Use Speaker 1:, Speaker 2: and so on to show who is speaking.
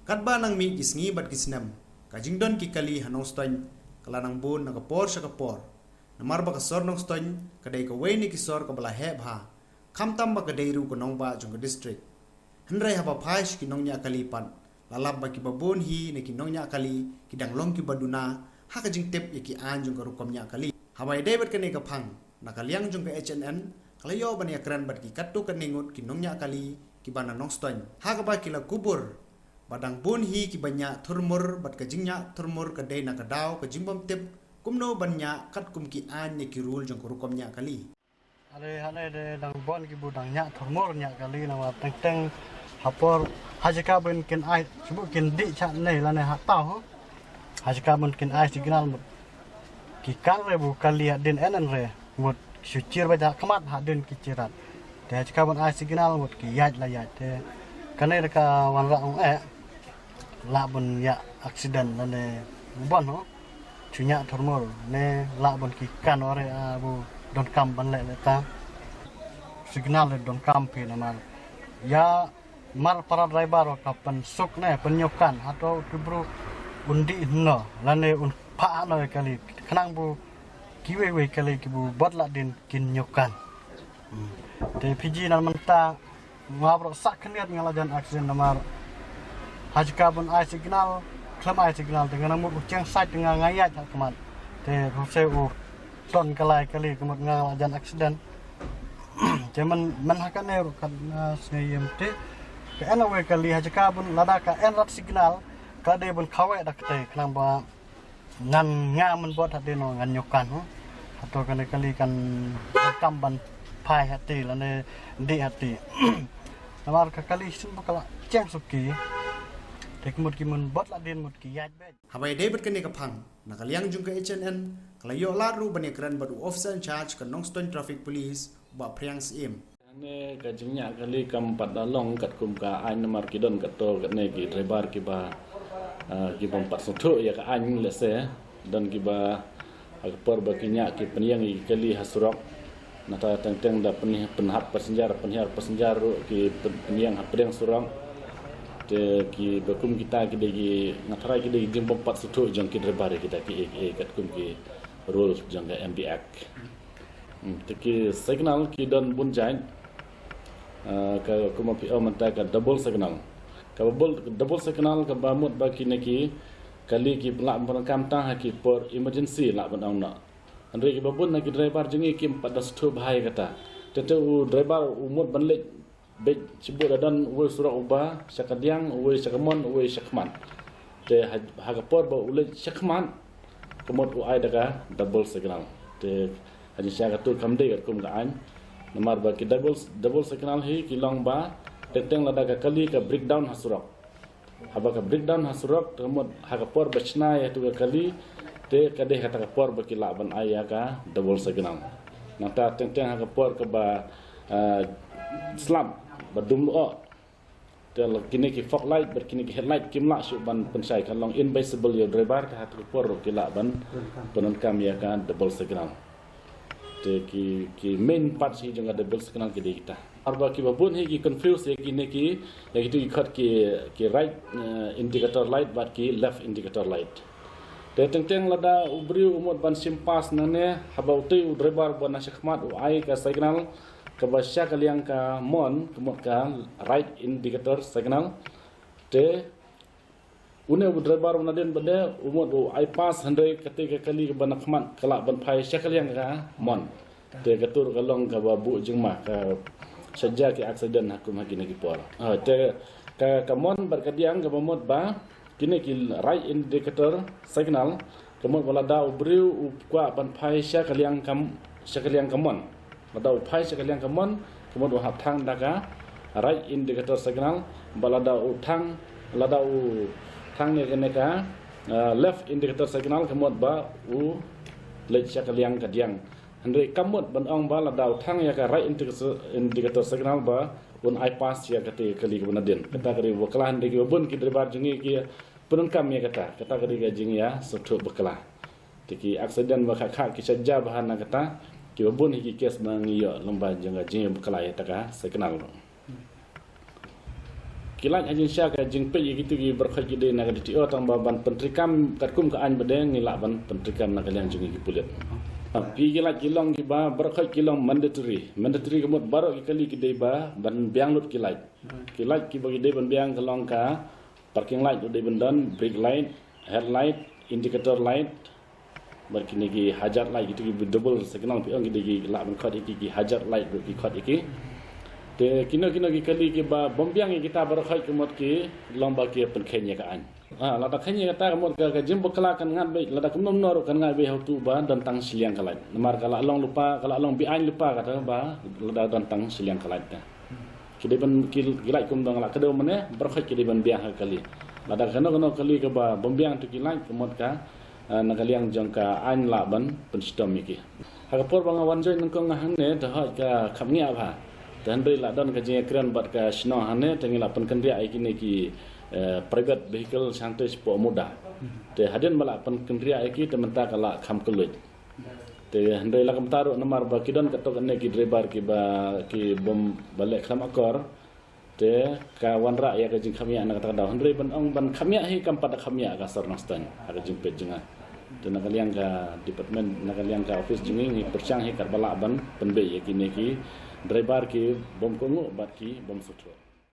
Speaker 1: Kadba nang mi kisngi bat kisnam. Kajingdon ki kali hanong stoin. Kalanang bun nakapor sa kapor. Namar ba kasor nong stoin. Kadai ka way ni kisor ka bala heb ha. Kamtam ba kadai ru ko nong ba jong ka district. Hendrai hapa paish ki nong nya kalipan. Lalab ba ki babon hi ni ki nong nya kali. Kidang long ki baduna. Ha kajing tip ya ki an jong ka rukom nya kali. Hamay David kani ka pang. Nakaliang jong ka HNN. Kalayo ba niya kran bat ki katu kaningut ki nong nya kali. Ki bana nong stoin. Ha ka ba kila kubur. Badang bun hi ki banya turmur bat ka jingnya turmur ka day na ka daw ka jimbam tip kumno banya kat kum ki an ni ki rule jong kurukom nya kali.
Speaker 2: Hale de dang bon ki budang nya turmur nya kali na wa teng teng hapor hajika ben ken ai subu ken di cha nei la ne ha tau ho hajika ben ken ai signal ki kang re bu kali den enen re mut sucir ba ja kamat ha den ki cirat de hajika ben ai signal mut ki yat la yat de kanai ka wan ra ong la bun ya accident ne bon ho chunya turmur ne la bun ki kan ore abu don kam ban le ta signal don kam pe na mar ya mar para driver kapan suk ne penyokan atau kibru undi no lane un pa no kali khanang bu kiwe kali kibu batla din kin nyokan te piji nan menta ngabro sak khniat ngalajan action namar hajka bun ai signal klam ai signal dengan mu ceng site dengan ngayat kemat te se u ton kalai kali kemat ngalajan accident jaman man hakane kan snayem te ke anawe kali hajka bun lada ka enrat signal kade bun khawe dak te klang ba ngan ngamen bot hadeno ngan nyokan atau kali kan kamban pai hati lane di hati namar ka kali sim bakala ceng suki tek mut kimun bot la den mut ki yaj bet
Speaker 1: Hamay David kani ka pang nakaliang jong ka HNN kalayo laru bani kran badu officer in charge ka nong stoin traffic police ba priang sim
Speaker 3: ne ka jingnya kali kam padalong kat kum ka an namar kidon kat to kat ne ki driver ki ba ki bom pat sotu ya ka an lese dan ki ba akpor ba kinya ki peniang ki kali hasurok nata teng da penhat passenger ki peniang hapdeng surang te ki bakum kita ki degi ngatara ki degi jim bom pat sotu jong ki driver kita ki kat kum ki rule jong ka MBX te ki signal ki don bun jain ka kuma pi manta ka double signal ka bamut ba ki neki kali ki la kam ta ki por emergency la ban na andre ki babun na ki driver jengi ki 4 bahai kata tete u driver umut banlek be cibut dan we surah uba sakadiang we sakamon we sakman te haga por ba ule sakman kemot u ai daga double signal te haji sya tu kamde kum ga an namar ba ki double signal hi ki long ba teteng la daga kali ka breakdown hasurok haba ka breakdown hasurok kemot haga por bachna ya tu kali te kade hata ka por ba ki la ban aya ka double signal nata teteng haga por ka ba slam badum lo tel kini ki fog light berkini ki headlight kimla su ban pensai kan long invisible yo driver ka hatu por ki la ban penon kam ya kan double signal te ki main part si jong double signal ki kita arba ki babun hi ki confuse ya kini ki ya gitu ikhat ki right indicator light but ki left indicator light te teng lada ubri umot ban simpas nane habau te driver ban nasikmat u ai ka signal kabasya kaliang ka mon kemot ka right indicator signal te une driver naden bade umot u I pass 100 ketika kali ke ban khmat kala ban phai sya kaliang ka mon te gatur kalong ka babu jengma ka saja ki accident hakum hagina ki por te ka mon berkadiang ka bomot ba kini ki right indicator signal kemot wala da ubriu kwa ban phai sya kaliang ka mon Pada upai sekalian kemon, kemudian hatang daga right indicator signal, balada utang, balada utang ni keneka left indicator signal kemudian ba lej sekalian kadiang. Hendai kemudian benong balada utang ya ka right indicator signal ba I pass ya kati kali kemudian. Kita kari waklah hendai kibun kita bar jengi kia penun kami kata kari gajing ya suatu beklah. Tiki accident bakak kisah bahan kata. Kibun hiki kes mangiyo lomba jengga jeng bekalai taka saya kenal. kilat hajin sya ka jing pe gitu gi berkhaj gede na di tio tang ban pentrikam katkum ka an bedeng ngilak ban pentrikam na kalian jungi gi pulit pi kilat kilong gi ba berkhaj kilong mandatory kemut baro ki kali gede ba ban biang lut kilat ki bagi de ban biang kalong ka parking light de bendan brake light headlight indicator light berkini gi hajar light gitu gi double signal pi ang gede gi lak ban khot iki gi hajar light gi khot iki te kino ki kali ki ba bombiang kita berkhaj kemot ki lomba ki penkhenya ka an lada khenya kata kemot ka jimbo kala kan ngat be lada kumnom nor kan ngat be hautu ba dan tang siliang kalat namar kala long lupa kala long bi an lupa kata ba lada dan tang siliang kalat ta kide ban kilai kum dong la kedo mene berkhaj kide ban biang kali lada kano kali ke ba bombiang tu kilai kemot ka nakaliang jangka an la ban penstom iki hagapor bang wanjoi nangkong ngahne dah ka khamnya ba dan beri ladon ke jeng keren bat ke snow hane tengi lapan kendria iki ki private vehicle santai sepo muda te hadin balapan kendria iki tementa kala kham kulit te handai la kamtaru namar ba kidon katok ne ki driver ki ba ki bom balik kham akor te ka wanra ya ke jeng khamia na kata handai ban ong ban khamia hi kampat khamia ka sor nastan ada jempet jenga te nakaliang ka department nakaliang ka office jengi ni percang hi kar bala ban penbe ya ki ne ki driver ki bom kongo bat ki bom sutro